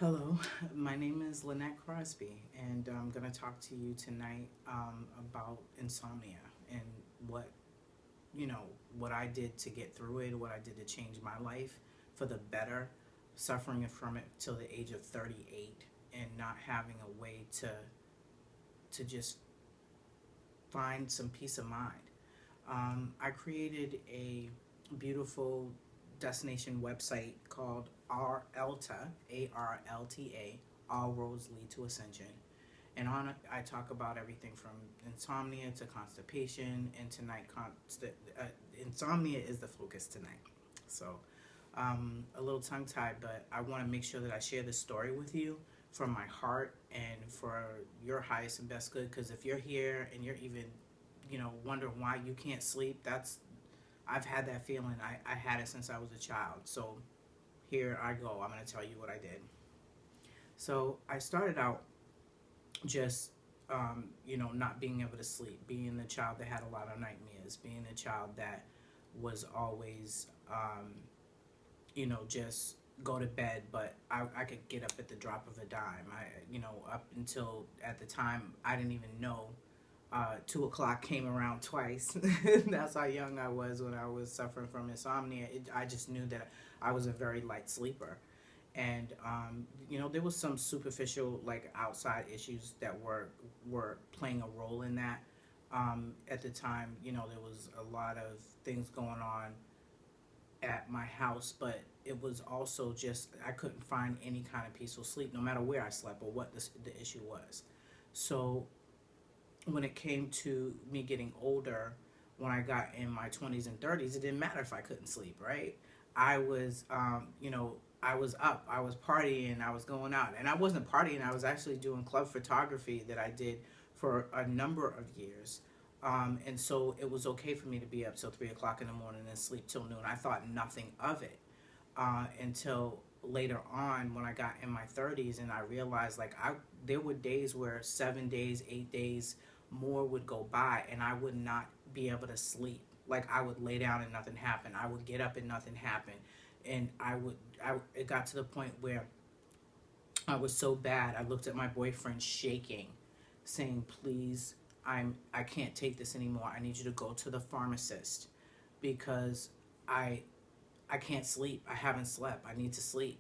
Hello, my name is Lynette Crosby, and I'm going to talk to you tonight about insomnia and what you know what I did to get through it, what I did to change my life for the better, suffering from it till the age of 38, and not having a way to just find some peace of mind. I created a beautiful destination website called RLTA, ARLTA, All Roads Lead to Ascension. And on it, I talk about everything from insomnia to constipation. And tonight, insomnia is the focus tonight. So, a little tongue tied, but I want to make sure that I share this story with you from my heart and for your highest and best good. Because if you're here and you're even, wondering why you can't sleep, I've had that feeling. I had it since I was a child. So, here I go. I'm going to tell you what I did. So, I started out just not being able to sleep, being the child that had a lot of nightmares, being a child that was always just go to bed, but I could get up at the drop of a dime. Up until at the time I didn't even know 2 o'clock came around twice. That's how young I was when I was suffering from insomnia. I just knew that I was a very light sleeper, and there was some superficial, like, outside issues that were playing a role in that. At the time, there was a lot of things going on at my house, but it was also just I couldn't find any kind of peaceful sleep, no matter where I slept or what the issue was. So when it came to me getting older, when I got in my 20s and 30s, it didn't matter if I couldn't sleep, right? I was, I was up, I was partying, I was going out. And I wasn't partying, I was actually doing club photography that I did for a number of years. And so it was okay for me to be up till 3 o'clock in the morning and sleep till noon. I thought nothing of it until later on when I got in my 30s, and I realized, like, there were days where 7 days, 8 days more would go by and I would not be able to sleep. Like, I would lay down and nothing happened. I would get up and nothing happened. And it got to the point where I was so bad. I looked at my boyfriend shaking, saying, "Please, I can't take this anymore. I need you to go to the pharmacist because I I can't sleep. I haven't slept. I need to sleep."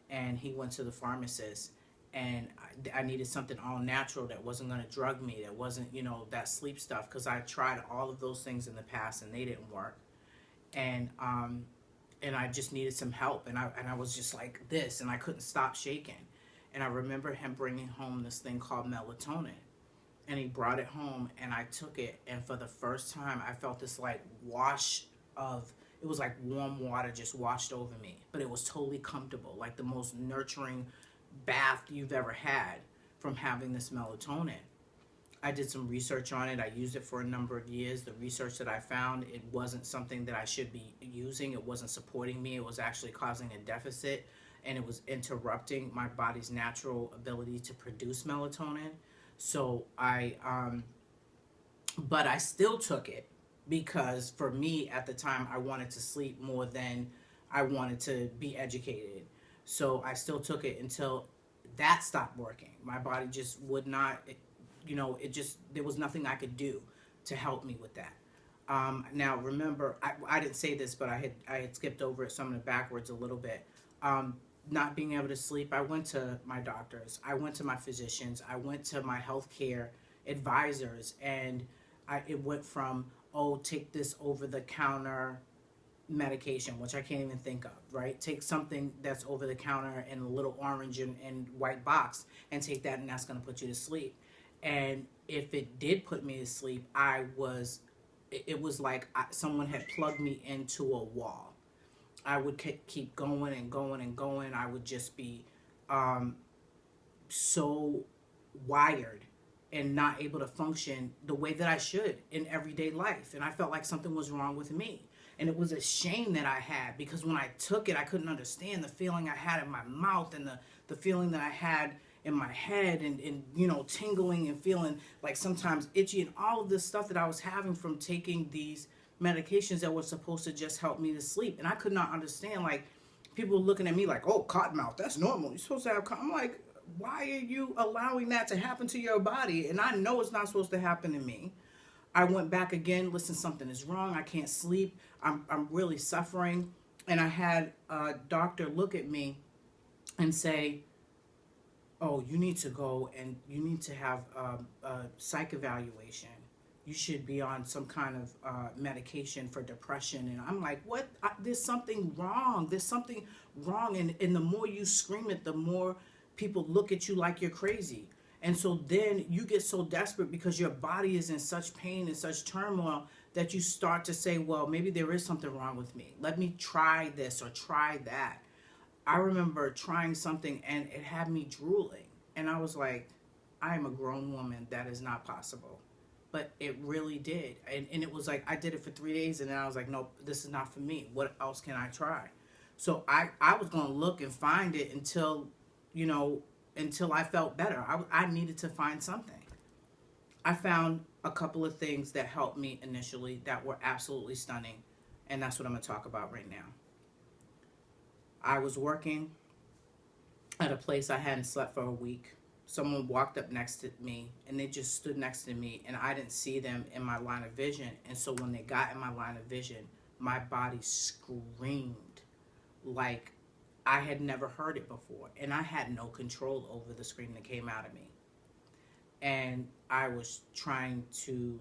And he went to the pharmacist, and I needed something all natural that wasn't going to drug me, that wasn't, that sleep stuff, because I tried all of those things in the past and they didn't work. And I just needed some help, and I was just like this, and I couldn't stop shaking. And I remember him bringing home this thing called melatonin, and he brought it home, and I took it, and for the first time I felt this, like, wash of, it was like warm water just washed over me, but it was totally comfortable, like the most nurturing bath you've ever had from having this melatonin. I did some research on it. I used it for a number of years. The research that I found, it wasn't something that I should be using. It wasn't supporting me. It was actually causing a deficit, and it was interrupting my body's natural ability to produce melatonin. So but I still took it because for me at the time, I wanted to sleep more than I wanted to be educated. So I still took it until that stopped working. My body just would not, it just, there was nothing I could do to help me with that. Now, remember, I didn't say this, but I had skipped over it, so I'm going to backwards a little bit. Not being able to sleep, I went to my doctors, I went to my physicians, I went to my healthcare advisors, and it went from, oh, take this over the counter medication, which I can't even think of, right? Take something that's over the counter in a little orange and white box and take that, and that's going to put you to sleep. And if it did put me to sleep, it was like someone had plugged me into a wall. I would keep going and going and going. I would just be um, so wired and not able to function the way that I should in everyday life. And I felt like something was wrong with me. And it was a shame that I had, because when I took it, I couldn't understand the feeling I had in my mouth, and the feeling that I had in my head, and tingling and feeling like sometimes itchy, and all of this stuff that I was having from taking these medications that were supposed to just help me to sleep. And I could not understand, like, people looking at me like, oh, cottonmouth, that's normal. You're supposed to have I'm like, why are you allowing that to happen to your body? And I know it's not supposed to happen to me. I went back again. Listen, something is wrong. I can't sleep. I'm really suffering. And I had a doctor look at me and say, oh, you need to go and you need to have a psych evaluation. You should be on some kind of medication for depression. And I'm like, what? There's something wrong. There's something wrong. And the more you scream it, the more people look at you like you're crazy. And so then you get so desperate because your body is in such pain and such turmoil that you start to say, well, maybe there is something wrong with me. Let me try this or try that. I remember trying something and it had me drooling. And I was like, I am a grown woman. That is not possible. But it really did. And it was like, I did it for 3 days and then I was like, nope, this is not for me. What else can I try? So I was going to look and find it until, until I felt better. I needed to find something. I found a couple of things that helped me initially that were absolutely stunning. And that's what I'm going to talk about right now. I was working at a place I hadn't slept for a week. Someone walked up next to me and they just stood next to me and I didn't see them in my line of vision. And so when they got in my line of vision, my body screamed like I had never heard it before. And I had no control over the scream that came out of me. And I was trying to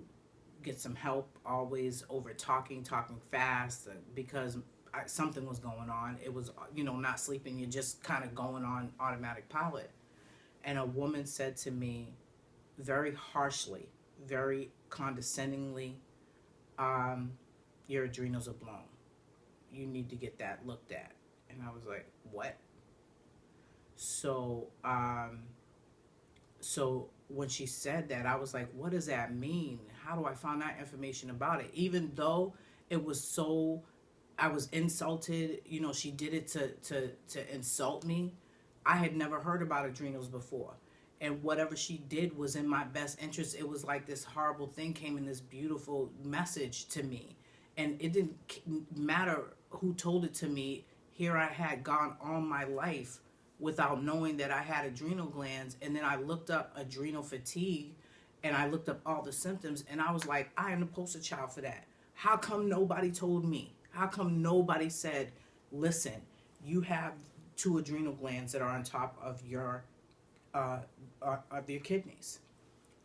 get some help, always over talking fast because something was going on. It was, not sleeping. You're just kind of going on automatic pilot. And a woman said to me very harshly, very condescendingly, your adrenals are blown. You need to get that looked at. And I was like, what? So when she said that, I was like, what does that mean? How do I find that information about it? Even though it was so, I was insulted, she did it to insult me. I had never heard about adrenals before. And whatever she did was in my best interest. It was like this horrible thing came in this beautiful message to me. And it didn't matter who told it to me. Here I had gone all my life without knowing that I had adrenal glands. And then I looked up adrenal fatigue and I looked up all the symptoms and I was like, I am the poster child for that. How come nobody told me? How come nobody said, listen, you have 2 adrenal glands that are on top of your kidneys.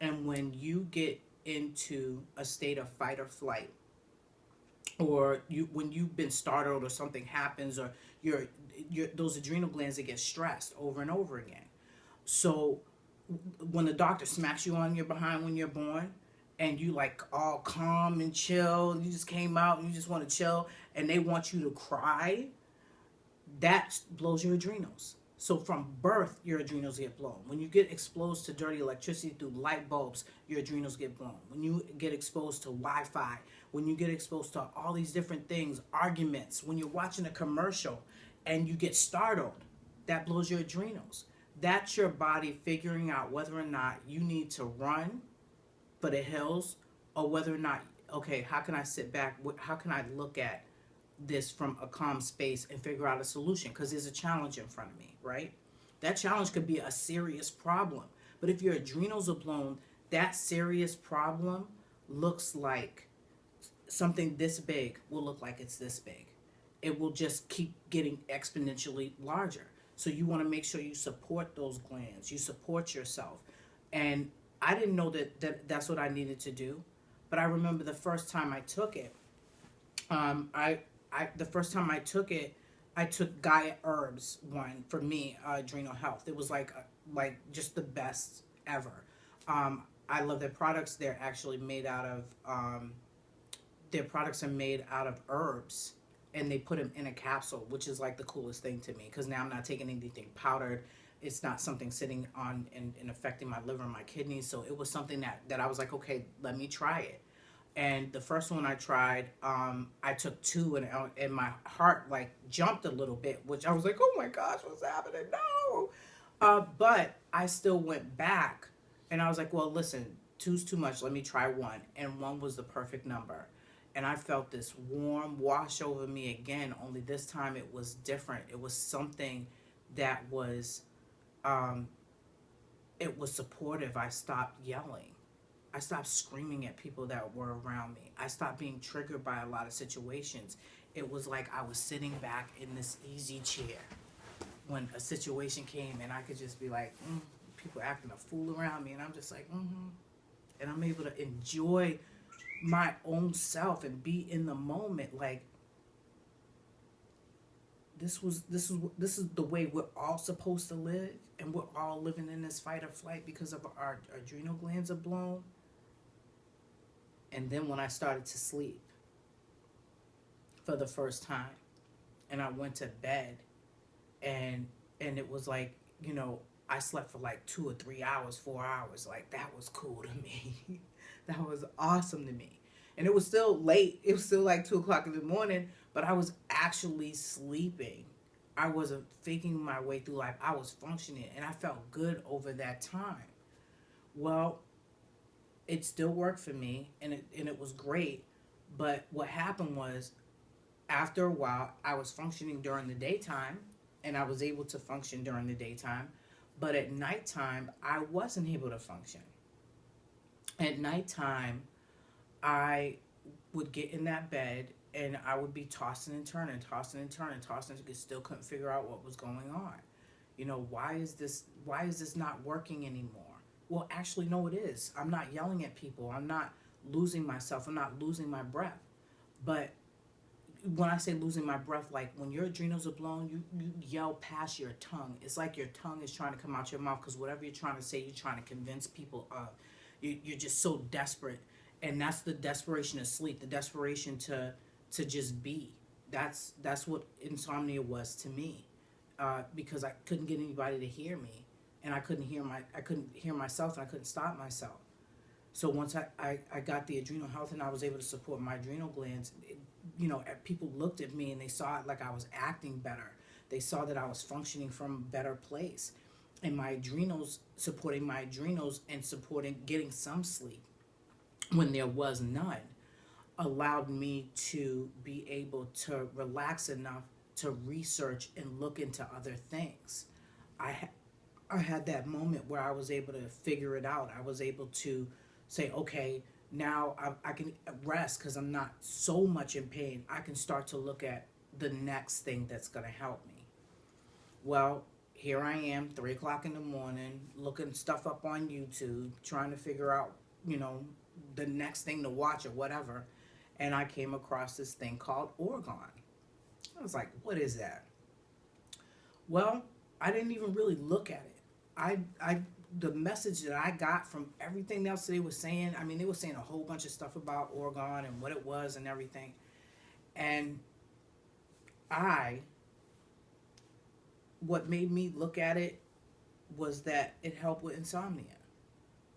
And when you get into a state of fight or flight, or when you've been startled or something happens, or your those adrenal glands that get stressed over and over again. So when the doctor smacks you on your behind when you're born, and you like all calm and chill, you just came out and you just want to chill, and they want you to cry, that blows your adrenals. So from birth, your adrenals get blown. When you get exposed to dirty electricity through light bulbs, your adrenals get blown. When you get exposed to Wi-Fi, when you get exposed to all these different things, arguments, when you're watching a commercial and you get startled, that blows your adrenals. That's your body figuring out whether or not you need to run for the hills or whether or not, okay, how can I sit back? How can I look at this from a calm space and figure out a solution? Because there's a challenge in front of me, right? That challenge could be a serious problem. But if your adrenals are blown, that serious problem looks like something this big will look like it's this big. It will just keep getting exponentially larger. So you want to make sure you support those glands. You support yourself. And I didn't know that's what I needed to do. But I remember the first time I took it, the first time I took it, I took Gaia Herbs one for me, adrenal health. It was like just the best ever. I love their products. They're actually made out of, their products are made out of herbs, and they put them in a capsule, which is like the coolest thing to me because now I'm not taking anything powdered. It's not something sitting on and affecting my liver and my kidneys. So it was something that I was like, okay, let me try it. And the first one I tried, I took 2 and my heart like jumped a little bit, which I was like, oh my gosh, what's happening? No. But I still went back and I was like, well, listen, 2's too much. Let me try 1. And 1 was the perfect number. And I felt this warm wash over me again, only this time it was different. It was something that was, um, it was supportive. I stopped yelling. I stopped screaming at people that were around me. I stopped being triggered by a lot of situations. It was like I was sitting back in this easy chair when a situation came, and I could just be like, people acting a fool around me, and I'm just like, and I'm able to enjoy my own self and be in the moment. Like, this is the way we're all supposed to live, and we're all living in this fight or flight because of our adrenal glands are blown. And then when I started to sleep for the first time, and I went to bed, and it was like, I slept for like 2 or 3 hours, 4 hours. Like, that was cool to me. That was awesome to me. And it was still late. It was still like 2 o'clock in the morning, but I was actually sleeping. I wasn't faking my way through life. I was functioning, and I felt good over that time. Well, it still worked for me, and it was great. But what happened was, after a while, I was functioning during the daytime, and I was able to function during the daytime. But at nighttime, I wasn't able to function. At nighttime, I would get in that bed, and I would be tossing and turning, tossing and turning, tossing, and still couldn't figure out what was going on. Why is this not working anymore? Well, actually, no, it is. I'm not yelling at people. I'm not losing myself. I'm not losing my breath. But when I say losing my breath, like when your adrenals are blown, you yell past your tongue. It's like your tongue is trying to come out your mouth, because whatever you're trying to say, you're trying to convince people of. You're just so desperate. And that's the desperation of sleep, the desperation to just be. That's what insomnia was to me, because I couldn't get anybody to hear me, and I couldn't hear myself, and I couldn't stop myself. So once I got the adrenal health, and I was able to support my adrenal glands, people looked at me, and they saw it like I was acting better. They saw that I was functioning from a better place, and my adrenals, supporting my adrenals and supporting getting some sleep when there was none, allowed me to be able to relax enough to research and look into other things. I had that moment where I was able to figure it out. I was able to say, okay, now I can rest because I'm not so much in pain. I can start to look at the next thing that's going to help me. Well, here I am, 3 o'clock in the morning, looking stuff up on YouTube, trying to figure out, the next thing to watch or whatever. And I came across this thing called Oregon. I was like, what is that? Well, I didn't even really look at it. The message that I got from everything else they were saying, they were saying a whole bunch of stuff about Oregon and what it was and everything. And what made me look at it was that it helped with insomnia.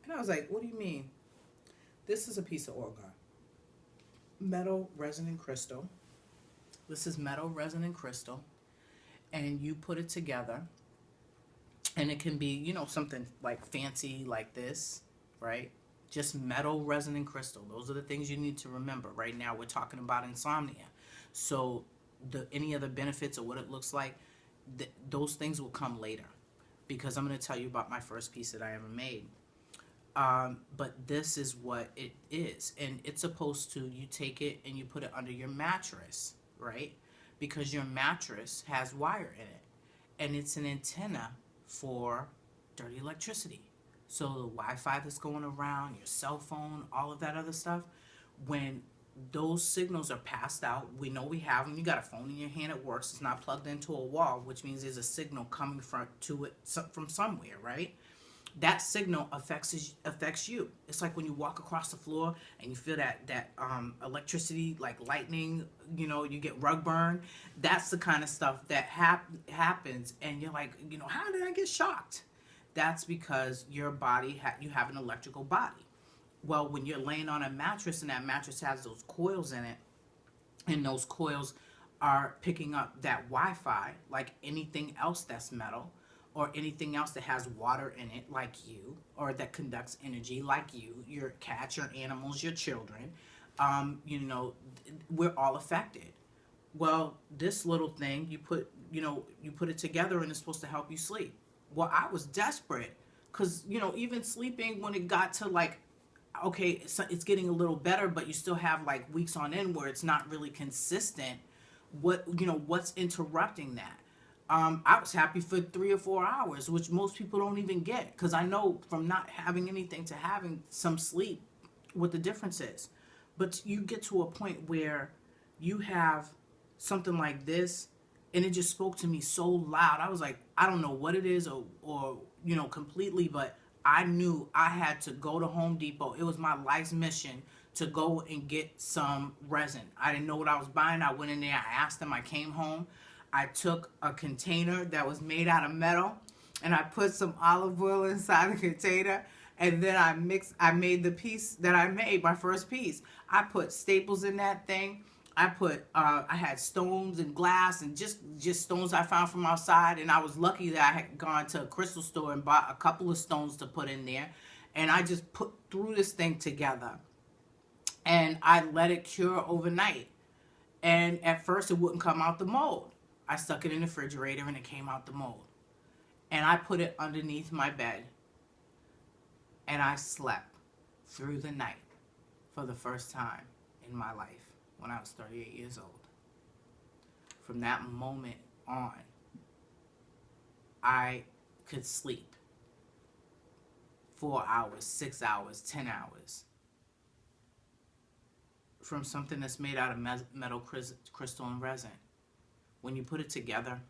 And I was like, what do you mean? This is a piece of Oregon. Metal resonant crystal. This is metal resonant crystal. And you put it together. And it can be, something like fancy like this, right? Just metal resonant crystal. Those are the things you need to remember. Right now we're talking about insomnia. So any other benefits or what it looks like, those things will come later. Because I'm going to tell you about my first piece that I ever made. But this is what it is. And it's supposed to, you take it and you put it under your mattress, right? Because your mattress has wire in it. And it's an antenna for dirty electricity. So the Wi-Fi that's going around, your cell phone, all of that other stuff, when those signals are passed out, we know we have them. You got a phone in your hand, it works. It's not plugged into a wall, which means there's a signal coming from somewhere, right? That signal affects you. It's like when you walk across the floor and you feel that electricity, like lightning, you get rug burn. That's the kind of stuff that happens, and you're like, how did I get shocked? That's because your body, you have an electrical body. Well, when you're laying on a mattress and that mattress has those coils in it, and those coils are picking up that Wi-Fi, like anything else that's metal, or anything else that has water in it, like you, or that conducts energy, like you, your cats, your animals, your children, You know, we're all affected. Well, this little thing you put it together and it's supposed to help you sleep. Well, I was desperate because even sleeping when it got to like, okay, it's getting a little better, but you still have like weeks on end where it's not really consistent. What's interrupting that? I was happy for 3 or 4 hours, which most people don't even get, because I know from not having anything to having some sleep what the difference is. But you get to a point where you have something like this, and it just spoke to me so loud. I was like, I don't know what it is, or completely, but I knew I had to go to Home Depot. It was my life's mission to go and get some resin. I didn't know what I was buying. I went in there, I asked them, I came home, I took a container that was made out of metal, and I put some olive oil inside the container, and then I made the piece that I made, my first piece. I put staples in that thing. I had stones and glass and just stones I found from outside, and I was lucky that I had gone to a crystal store and bought a couple of stones to put in there, and I just threw this thing together, and I let it cure overnight. And at first it wouldn't come out the mold. I stuck it in the refrigerator and it came out the mold. And I put it underneath my bed, and I slept through the night for the first time in my life when I was 38 years old. From that moment on, I could sleep 4 hours, 6 hours, 10 hours from something that's made out of metal, crystal, and resin. When you put it together,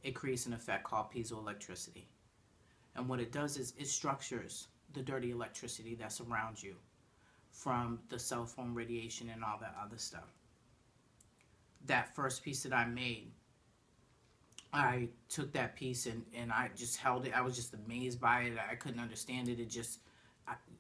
it creates an effect called piezoelectricity. And what it does is it structures the dirty electricity that's around you from the cell phone radiation and all that other stuff. That first piece that I made, I took that piece and I just held it. I was just amazed by it. I couldn't understand it.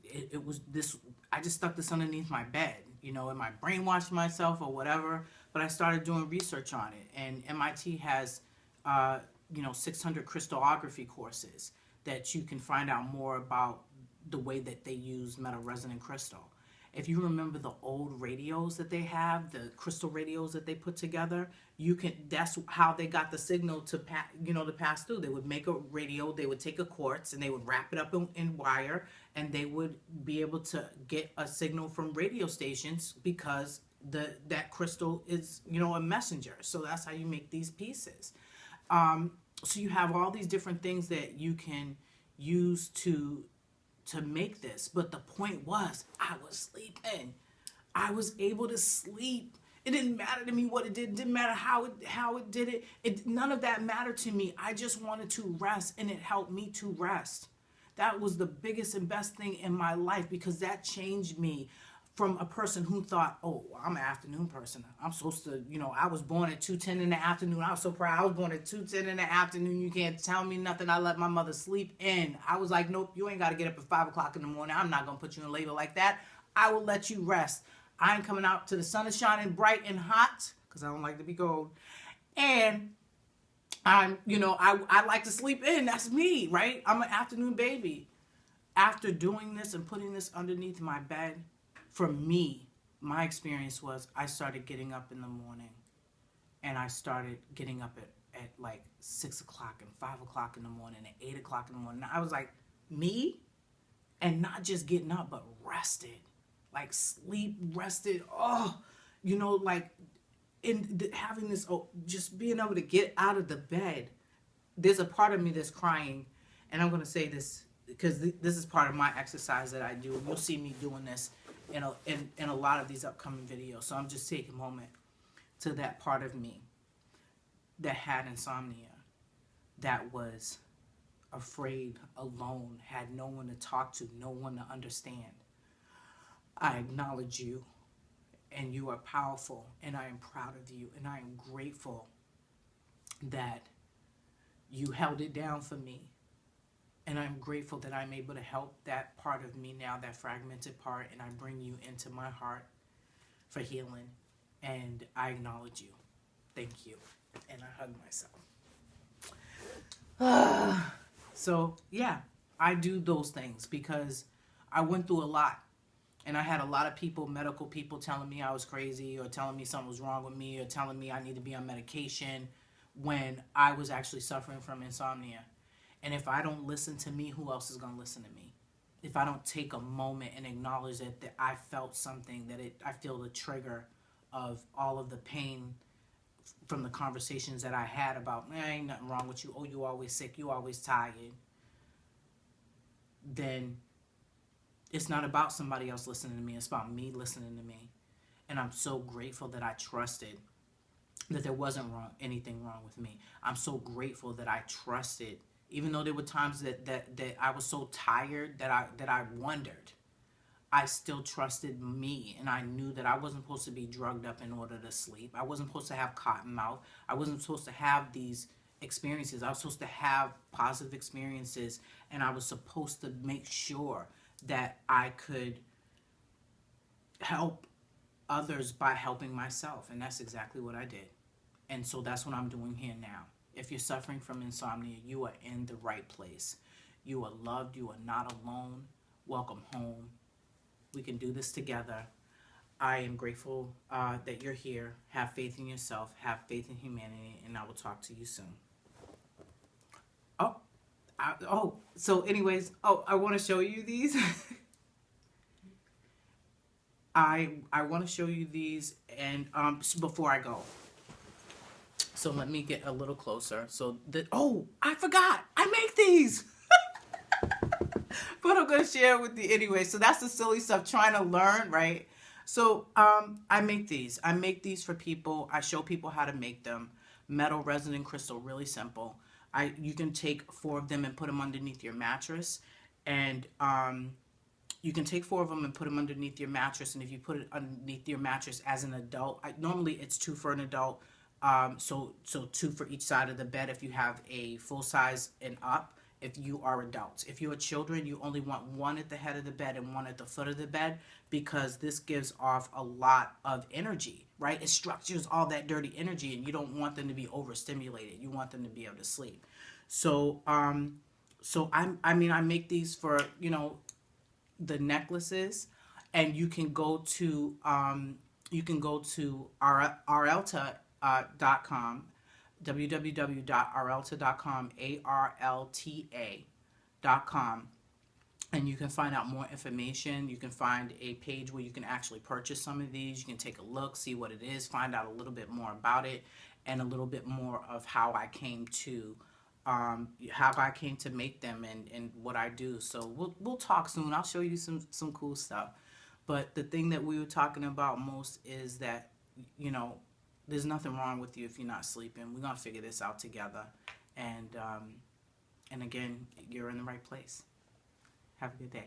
It was this, I just stuck this underneath my bed, and I brainwashed myself or whatever, but I started doing research on it. And MIT has, 600 crystallography courses that you can find out more about the way that they use metal, resin, and crystal. If you remember the old radios that they have, the crystal radios that they put together, that's how they got the signal to pass through. They would make a radio, they would take a quartz and they would wrap it up in wire, and they would be able to get a signal from radio stations because that crystal is, a messenger. So that's how you make these pieces. So you have all these different things that you can use to make this. But the point was, I was sleeping. I was able to sleep. It didn't matter to me what it did. It didn't matter how it did it. None of that mattered to me. I just wanted to rest, and it helped me to rest. That was the biggest and best thing in my life, because that changed me from a person who thought, oh, I'm an afternoon person. I'm supposed to, I was born at 2:10 in the afternoon. I was so proud. I was born at 2:10 in the afternoon. You can't tell me nothing. I let my mother sleep in. I was like, nope, you ain't got to get up at 5 o'clock in the morning. I'm not going to put you in labor like that. I will let you rest. I ain't coming out till the sun is shining bright and hot, because I don't like to be cold. And I like to sleep in. That's me, right? I'm an afternoon baby. After doing this and putting this underneath my bed, for me, my experience was I started getting up in the morning, and I started getting up at like 6 o'clock and 5 o'clock in the morning and 8 o'clock in the morning. I was like, me? And not just getting up, but rested. Like sleep, rested. Oh, like having this, just being able to get out of the bed. There's a part of me that's crying, and I'm going to say this because this is part of my exercise that I do. You'll see me doing this in a lot of these upcoming videos. So I'm just taking a moment to that part of me that had insomnia, that was afraid, alone, had no one to talk to, no one to understand. I acknowledge you, and you are powerful, and I am proud of you, and I am grateful that you held it down for me. And I'm grateful that I'm able to help that part of me now, that fragmented part, and I bring you into my heart for healing. And I acknowledge you. Thank you. And I hug myself. So, yeah, I do those things because I went through a lot. And I had a lot of people, medical people, telling me I was crazy, or telling me something was wrong with me, or telling me I need to be on medication, when I was actually suffering from insomnia. And if I don't listen to me, who else is going to listen to me? If I don't take a moment and acknowledge that I felt something, I feel the trigger of all of the pain from the conversations that I had about, man, ain't nothing wrong with you. Oh, you always sick. You always tired. Then it's not about somebody else listening to me. It's about me listening to me. And I'm so grateful that I trusted that there wasn't anything wrong with me. I'm so grateful that I trusted, even though there were times that I was so tired that I wondered. I still trusted me, and I knew that I wasn't supposed to be drugged up in order to sleep. I wasn't supposed to have cotton mouth. I wasn't supposed to have these experiences. I was supposed to have positive experiences, and I was supposed to make sure that I could help others by helping myself, and that's exactly what I did. And so that's what I'm doing here now. If you're suffering from insomnia, you are in the right place. You are loved. You are not alone. Welcome home. We can do this together. I am grateful that you're here. Have faith in yourself. Have faith in humanity. And I will talk to you soon. So anyways, I want to show you these. I want to show you these, and before I go. So let me get a little closer. So I forgot. I make these. But I'm going to share with you anyway. So that's the silly stuff, trying to learn, right? So I make these. I make these for people. I show people how to make them. Metal, resin, and crystal, really simple. You can take 4 of them and put them underneath your mattress. And you can take 4 of them and put them underneath your mattress. And if you put it underneath your mattress as an adult, normally it's 2 for an adult. So 2 for each side of the bed if you have a full size and up. If you are adults. If you are children, you only want 1 at the head of the bed and 1 at the foot of the bed, because this gives off a lot of energy, right? It structures all that dirty energy, and you don't want them to be overstimulated. You want them to be able to sleep. So I make these for, the necklaces, and you can go to arelta.com, www.arelta.com, arlta.com, and you can find out more information. You can find a page where you can actually purchase some of these. You can take a look, see what it is, find out a little bit more about it, and a little bit more of how I came to make them, and what I do. So we'll talk soon. I'll show you some cool stuff. But the thing that we were talking about most is that, there's nothing wrong with you if you're not sleeping. We're going to figure this out together. And again, you're in the right place. Have a good day.